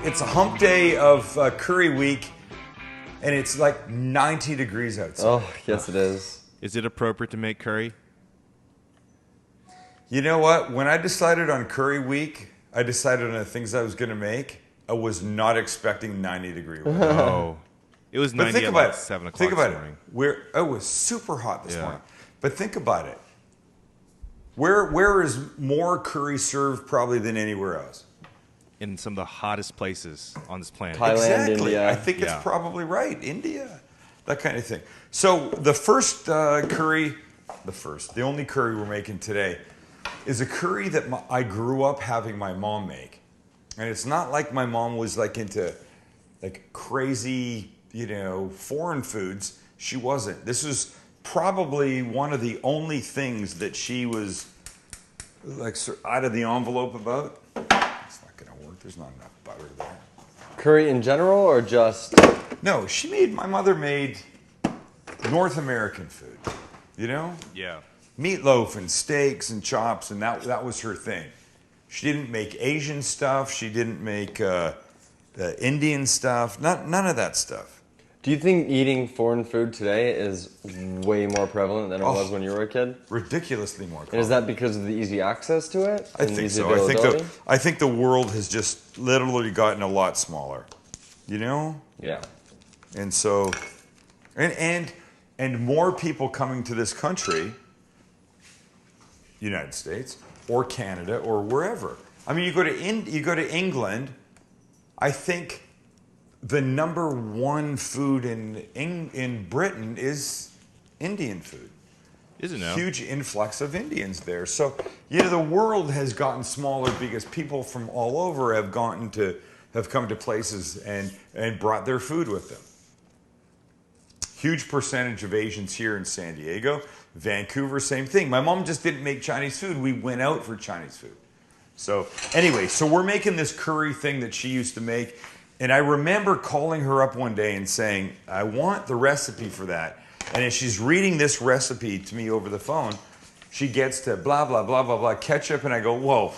It's a hump day of curry week, and it's like 90 degrees outside. Oh, yes, it is. Is it appropriate to make curry? You know what? When I decided on curry week, I decided on the things I was going to make. I was not expecting 90-degree weather. Oh. It was 90 at like 7 o'clock Think about this morning. It was super hot this morning. But think about it. Where is more curry served probably than anywhere else? In some of the hottest places on this planet. Thailand, Exactly. India. I think it's probably right. India. That kind of thing. So the first curry, the only curry we're making today is a curry that I grew up having my mom make. And it's not like my mom was like into like crazy, foreign foods. She wasn't. This was probably one of the only things that she was like out of the envelope about. It's not going to work. There's not enough butter there. Curry in general or just? No, my mother made North American food, Yeah. Meatloaf and steaks and chops, and that was her thing. She didn't make Asian stuff. She didn't make Indian stuff. None of that stuff. Do you think eating foreign food today is way more prevalent than it was when you were a kid? Ridiculously more prevalent. And is that because of the easy access to it? I think so. I think the world has just literally gotten a lot smaller. Yeah. And so, and more people coming to this country, United States or Canada or wherever. I mean, you go to England. I think the number one food in Britain is Indian food. Is it now? Huge influx of Indians there. So, the world has gotten smaller because people from all over have come to places and brought their food with them. Huge percentage of Asians here in San Diego. Vancouver, same thing. My mom just didn't make Chinese food. We went out for Chinese food. So anyway, we're making this curry thing that she used to make. And I remember calling her up one day and saying, I want the recipe for that. And as she's reading this recipe to me over the phone, she gets to blah, blah, blah, blah, blah, ketchup. And I go, whoa,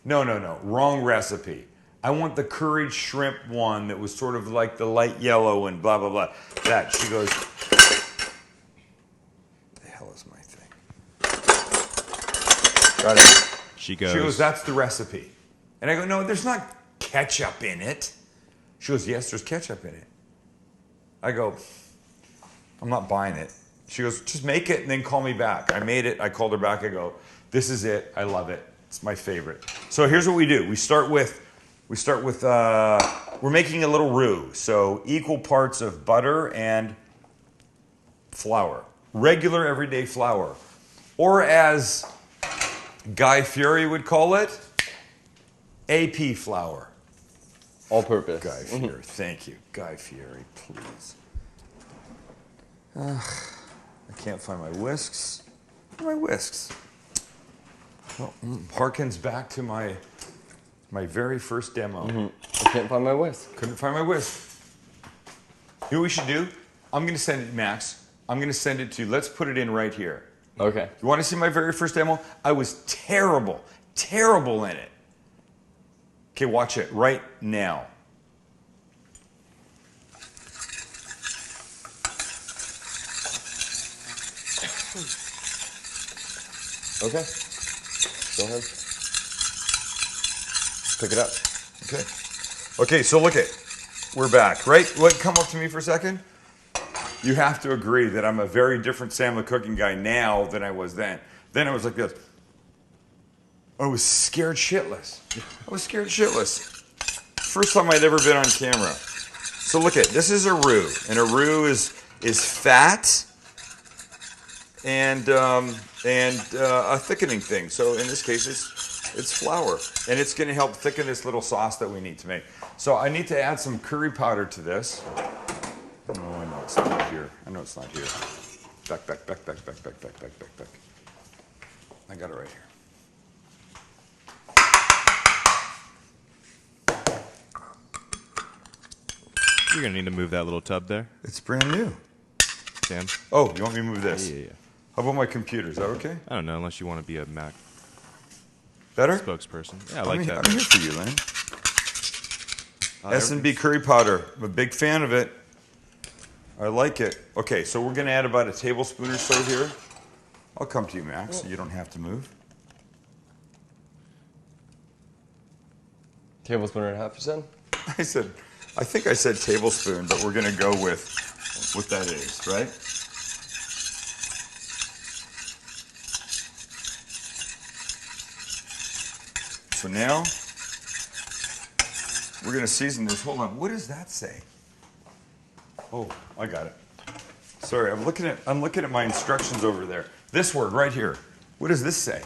no, wrong recipe. I want the curried shrimp one that was sort of like the light yellow and blah, blah, blah. That. She goes, the hell is my thing? Got it. She goes, that's the recipe. And I go, no, there's not ketchup in it. She goes, yes, there's ketchup in it. I go, I'm not buying it. She goes, just make it and then call me back. I made it. I called her back. I go, this is it. I love it. It's my favorite. So here's what we do. We start with, we're making a little roux. So equal parts of butter and flour. Regular everyday flour. Or as Guy Fieri would call it, AP flour. All purpose. Guy Fieri. Thank you. Guy Fieri, please. I can't find my whisks. Where are my whisks? Well, harkens back to my very first demo. I can't find my whisk. Couldn't find my whisk. You know what we should do? I'm going to send it, Max. I'm going to send it to you. Let's put it in right here. Okay. You want to see my very first demo? I was terrible in it. Okay, watch it right now. Okay. Go ahead. Pick it up. Okay. Okay, so look it. We're back, right? What, come up to me for a second. You have to agree that I'm a very different salmon cooking guy now than I was then. Then I was like this. I was scared shitless. First time I'd ever been on camera. So look at this is a roux, and a roux is fat and a thickening thing. So in this case, it's flour, and it's going to help thicken this little sauce that we need to make. So I need to add some curry powder to this. Oh, I know it's not here. Back. I got it right here. You're going to need to move that little tub there. It's brand new. Sam? Oh, you want me to move this? Yeah. How about my computer? Is that okay? I don't know, unless you want to be a Mac Better? spokesperson. Yeah, I like that. I'm here for you, Lynn. S&B curry powder. I'm a big fan of it. I like it. Okay, so we're going to add about a tablespoon or so here. I'll come to you, Max, so you don't have to move. Tablespoon and a half, you said? I think I said tablespoon, but we're going to go with what that is, right? So now we're going to season this. Hold on. What does that say? Oh, I got it. Sorry, I'm looking at my instructions over there. This word right here. What does this say?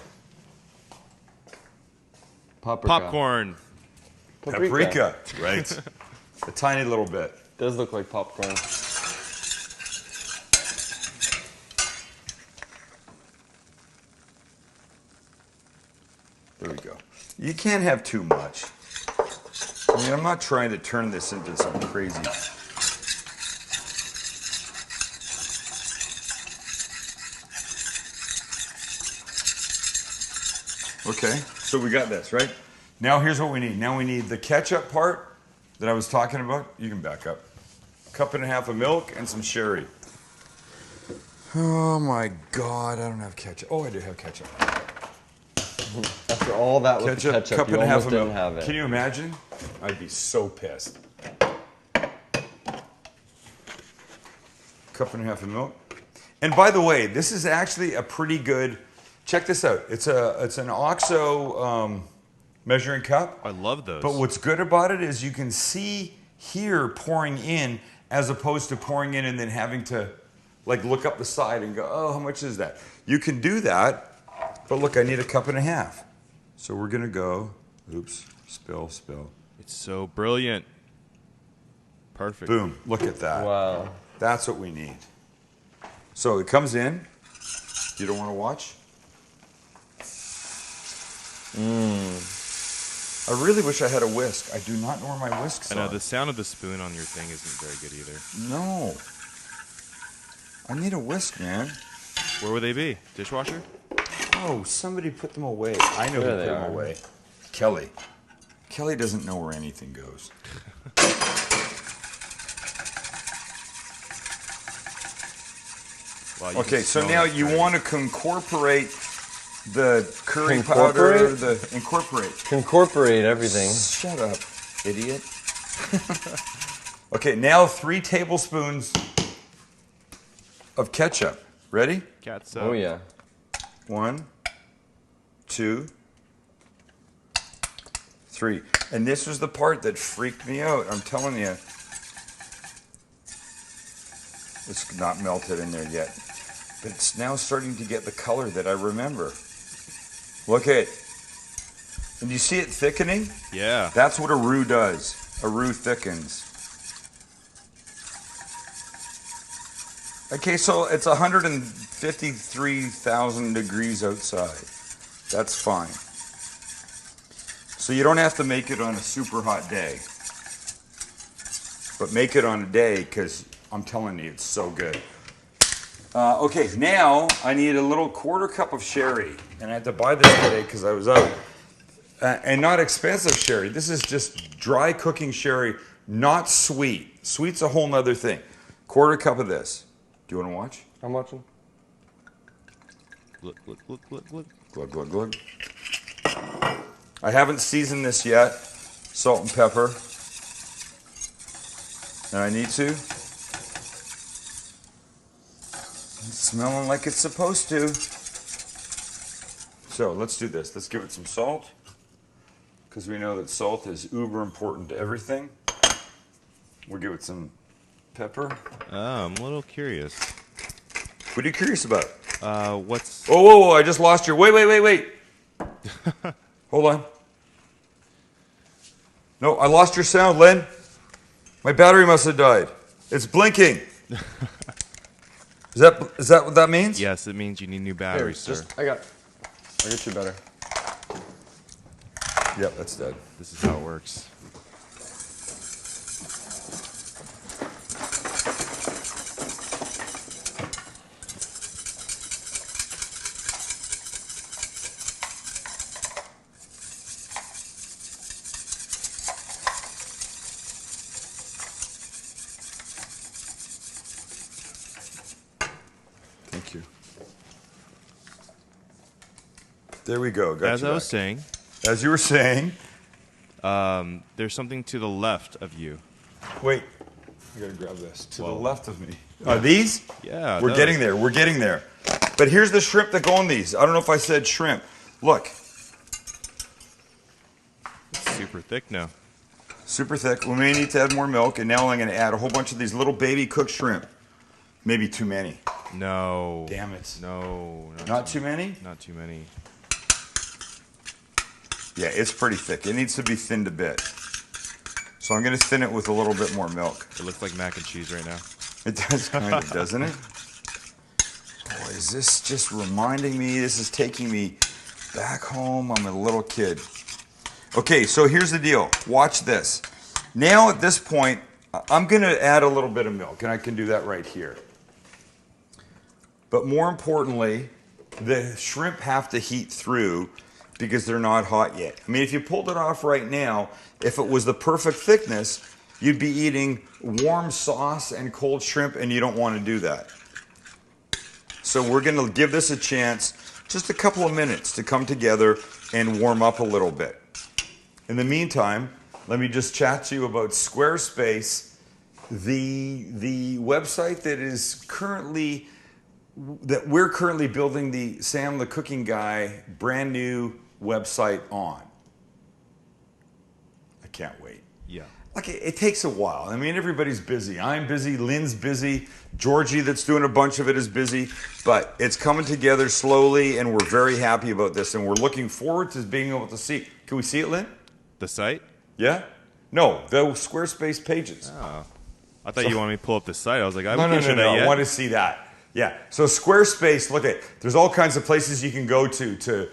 Popcorn. Paprika. Right. A tiny little bit. Does look like popcorn. There we go. You can't have too much. I mean, I'm not trying to turn this into some crazy. Okay, so we got this, right? Now here's what we need. Now we need the ketchup part that I was talking about. You can back up. A cup and a half of milk and some sherry. Oh my God, I don't have ketchup. Oh, I do have ketchup. After all that with the ketchup, cup you and a half almost of didn't milk. have it. Can you imagine? I'd be so pissed. Cup and a half of milk. And by the way, this is actually a pretty good. Check this out. It's an OXO measuring cup. I love those. But what's good about it is you can see here pouring in as opposed to pouring in and then having to like look up the side and go, oh, how much is that? You can do that, but look, I need a cup and a half. So we're gonna go, oops, spill. It's so brilliant. Perfect. Boom, look at that. Wow. That's what we need. So it comes in. You don't wanna watch? I really wish I had a whisk. I do not know where my whisks I know are. the sound of the spoon on your thing isn't very good either. No. I need a whisk, man. Where would they be? Dishwasher? Oh, somebody put them away. I know who There put they them are. away. Kelly. Kelly doesn't know where anything goes. Wow, you Okay, can so smell now that you curry. want to incorporate the curry Incorporate? powder. Incorporate. Incorporate everything. Shut up, idiot. Okay, now 3 tablespoons of ketchup. Ready? Catsup. Oh yeah. 1, 2, 3. And this was the part that freaked me out. I'm telling you. It's not melted in there yet. But it's now starting to get the color that I remember. Look at it. And you see it thickening? Yeah. That's what a roux does. A roux thickens. Okay, so it's 153,000 degrees outside. That's fine. So you don't have to make it on a super hot day. But make it on a day because I'm telling you, it's so good. Okay, now I need a little 1/4 cup of sherry. And I had to buy this today because I was out. And not expensive sherry. This is just dry cooking sherry, not sweet. Sweet's a whole nother thing. 1/4 cup of this. Do you want to watch? I'm watching. Look. Glug, glug, glug. I haven't seasoned this yet. Salt and pepper. And I need to. It's smelling like it's supposed to. So let's do this. Let's give it some salt. Because we know that salt is uber important to everything. We'll give it some pepper. Oh, I'm a little curious. What are you curious about? What's... Oh, whoa, I just lost your... Wait. Hold on. No, I lost your sound, Len. My battery must have died. It's blinking. Is that what that means? Yes, it means you need new Here, batteries, sir. I'll get you better. Yep, that's dead. This is how it works. There we go. Got As you I was back. saying, As you were saying. there's something to the left of you. Wait. I got to grab this. To Whoa. the left of me. Are these? Yeah, We're those. getting there. We're getting there. But here's the shrimp that go on these. I don't know if I said shrimp. Look. It's super thick now. Super thick. We may need to add more milk. And now I'm going to add a whole bunch of these little baby cooked shrimp. Maybe too many. No. Damn it. No. Not too many? Not too many. Yeah, it's pretty thick. It needs to be thinned a bit. So I'm going to thin it with a little bit more milk. It looks like mac and cheese right now. It does kind of, doesn't it? Boy, is this just reminding me? This is taking me back home. I'm a little kid. Okay, so here's the deal. Watch this. Now at this point, I'm going to add a little bit of milk, and I can do that right here. But more importantly, the shrimp have to heat through because they're not hot yet. I mean, if you pulled it off right now, if it was the perfect thickness, you'd be eating warm sauce and cold shrimp, and you don't want to do that. So we're going to give this a chance, just a couple of minutes to come together and warm up a little bit. In the meantime, let me just chat to you about Squarespace, the website that we're currently building the Sam the Cooking Guy brand new website on. I can't wait. Yeah. Like it takes a while. I mean, everybody's busy. I'm busy. Lynn's busy. Georgie, that's doing a bunch of it, is busy. But it's coming together slowly, and we're very happy about this. And we're looking forward to being able to see. Can we see it, Lynn? The site? Yeah? No, the Squarespace pages. Oh. I thought you wanted me to pull up the site. I was like, I No, haven't pictured that I yet. want to see that. Yeah. So Squarespace, look at, there's all kinds of places you can go to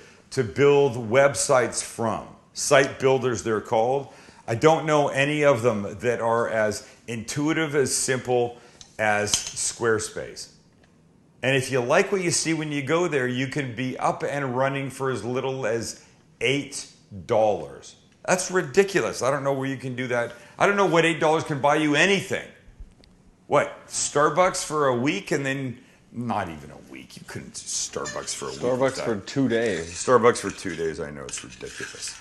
build websites from. Site builders, they're called. I don't know any of them that are as intuitive, as simple as Squarespace. And if you like what you see when you go there, you can be up and running for as little as $8. That's ridiculous. I don't know where you can do that. I don't know what $8 can buy you anything. What, Starbucks for a week, and then not even a week. You couldn't do Starbucks for a week. Starbucks for 2 days. Starbucks for 2 days. I know, it's ridiculous.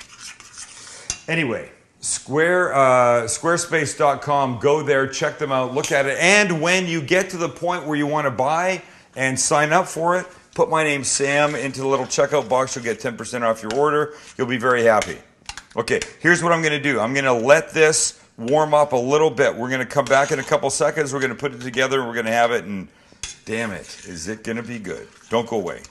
Anyway, Squarespace.com. Go there, check them out, look at it. And when you get to the point where you want to buy and sign up for it, put my name Sam into the little checkout box. You'll get 10% off your order. You'll be very happy. Okay, here's what I'm going to do. I'm going to let this warm up a little bit. We're going to come back in a couple seconds. We're going to put it together. We're going to have it, and damn it, is it going to be good. Don't go away.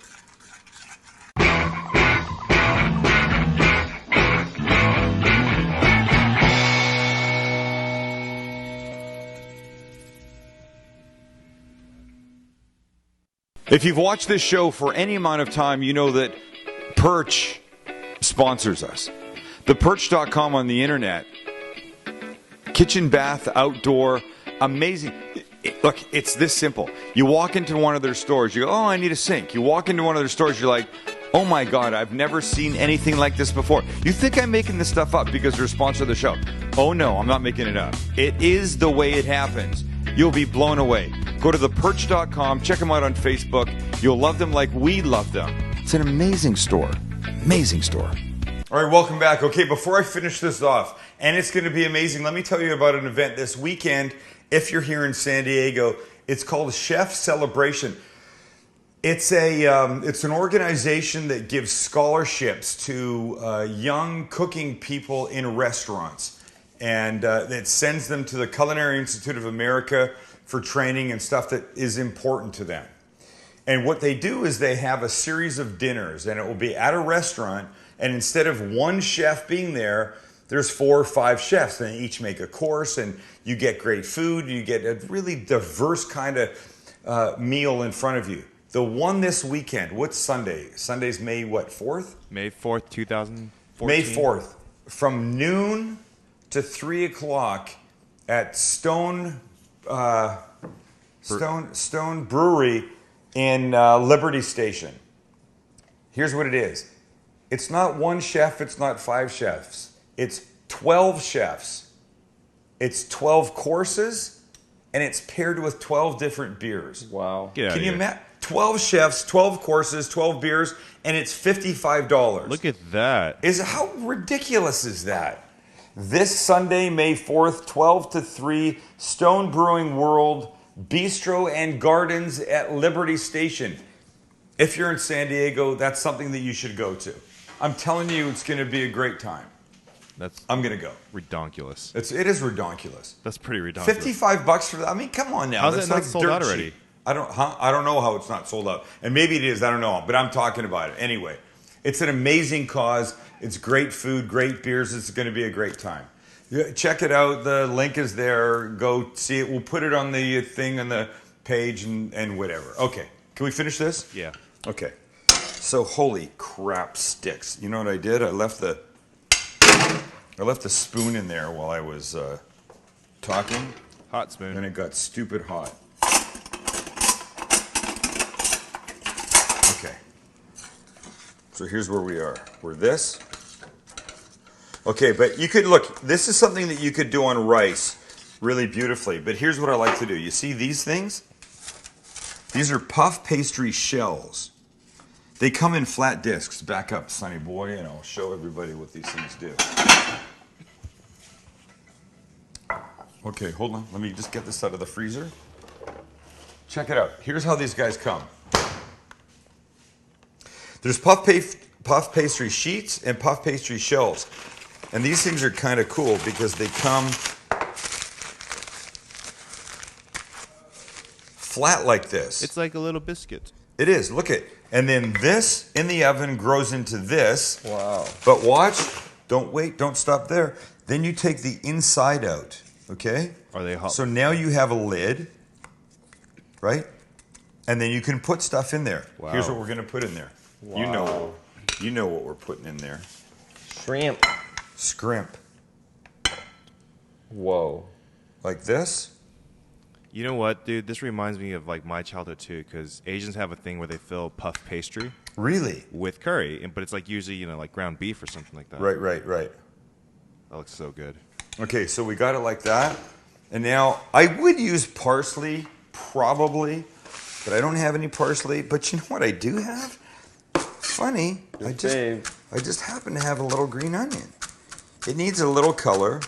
If you've watched this show for any amount of time, you know that Perch sponsors us. ThePerch.com on the internet. Kitchen, bath, outdoor, amazing. Look, it's this simple. You walk into one of their stores, you go, oh, I need a sink. You walk into one of their stores, you're like, oh my God, I've never seen anything like this before. You think I'm making this stuff up because they're a sponsor of the show. Oh no, I'm not making it up. It is the way it happens. You'll be blown away. Go to theperch.com, check them out on Facebook. You'll love them like we love them. It's an amazing store. Amazing store. All right, welcome back. Okay, before I finish this off, and it's going to be amazing, let me tell you about an event this weekend. If you're here in San Diego, it's called Chef Celebration. It's an organization that gives scholarships to young cooking people in restaurants, and it sends them to the Culinary Institute of America for training and stuff that is important to them. And what they do is they have a series of dinners, and it will be at a restaurant, and instead of one chef being there, there's 4 or 5 chefs, and they each make a course, and you get great food, you get a really diverse kind of meal in front of you. The one this weekend, what's Sunday? Sunday's May what, 4th? May 4th, 2014. May 4th, from noon to 3 o'clock at Stone Brewery in Liberty Station. Here's what it is. It's not one chef, it's not 5 chefs. It's 12 chefs. It's 12 courses, and it's paired with 12 different beers. Wow. Get out Can of you here. imagine? 12 chefs, 12 courses, 12 beers, and it's $55. Look at that. How ridiculous is that? This Sunday, May 4th, 12 to 3, Stone Brewing World, Bistro and Gardens at Liberty Station. If you're in San Diego, that's something that you should go to. I'm telling you, it's going to be a great time. I'm going to go. Redonkulous. It is redonkulous. That's pretty redonkulous. $55 for that. I mean, come on now. How's That's it not like sold dirt out already? cheap. I don't know how it's not sold out. And maybe it is. I don't know. But I'm talking about it. Anyway, it's an amazing cause. It's great food, great beers. It's going to be a great time. Check it out. The link is there. Go see it. We'll put it on the thing on the page and whatever. Okay. Can we finish this? Yeah. Okay. So holy crap sticks. You know what I did? I left the spoon in there while I was talking. Hot spoon. And it got stupid hot. Okay. So here's where we are. We're this. Okay, but you could look, this is something that you could do on rice really beautifully. But here's what I like to do. You see these things? These are puff pastry shells. They come in flat discs. Back up, Sonny boy, and I'll show everybody what these things do. Okay, hold on. Let me just get this out of the freezer. Check it out. Here's how these guys come. There's puff pastry sheets and puff pastry shells. And these things are kind of cool because they come flat like this. It's like a little biscuit. It is. Look at. And then this in the oven grows into this. Wow. But watch. Don't stop there. Then you take the inside out. Okay? Are they hot? So now you have a lid, right? And then you can put stuff in there. Wow. Here's what we're going to put in there. Wow. You know what we're putting in there. Shrimp. Scrimp. Whoa. Like this. You know what, dude? This reminds me of like my childhood too, because Asians have a thing where they fill puff pastry Really? with curry, but it's like usually like ground beef or something like that. Right. That looks so good. Okay, so we got it like that. And now I would use parsley, probably, but I don't have any parsley. But you know what I do have? Funny. I just happen to have a little green onion. It needs a little color.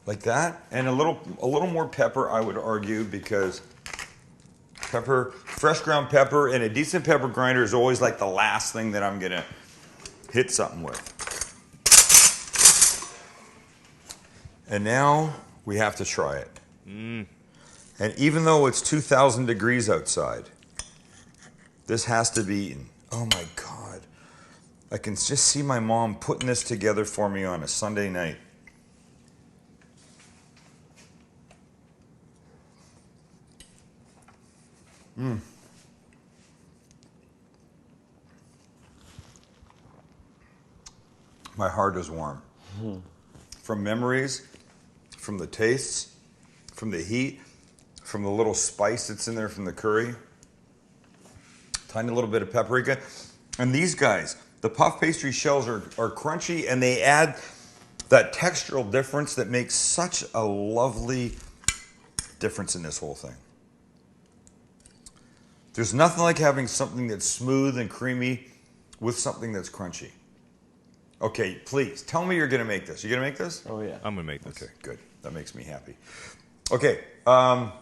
Like that. And a little more pepper, I would argue, because pepper, fresh ground pepper, and a decent pepper grinder is always like the last thing that I'm gonna hit something with. And now we have to try it. And even though it's 2,000 degrees outside, this has to be eaten. Oh my God. I can just see my mom putting this together for me on a Sunday night. My heart is warm. From memories, from the tastes, from the heat, from the little spice that's in there from the curry. Tiny little bit of paprika. And these guys, the puff pastry shells are crunchy, and they add that textural difference that makes such a lovely difference in this whole thing. There's nothing like having something that's smooth and creamy with something that's crunchy. Okay, please, tell me you're going to make this. You going to make this? Oh, yeah. I'm going to make this. Okay, good. That makes me happy. Okay, a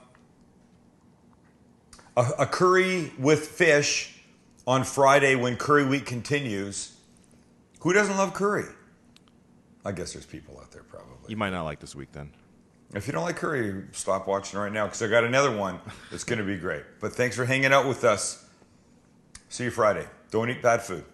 curry with fish on Friday when Curry Week continues. Who doesn't love curry? I guess there's people out there probably. You might not like this week then. If you don't like curry, stop watching right now because I got another one that's going to be great. But thanks for hanging out with us. See you Friday. Don't eat bad food.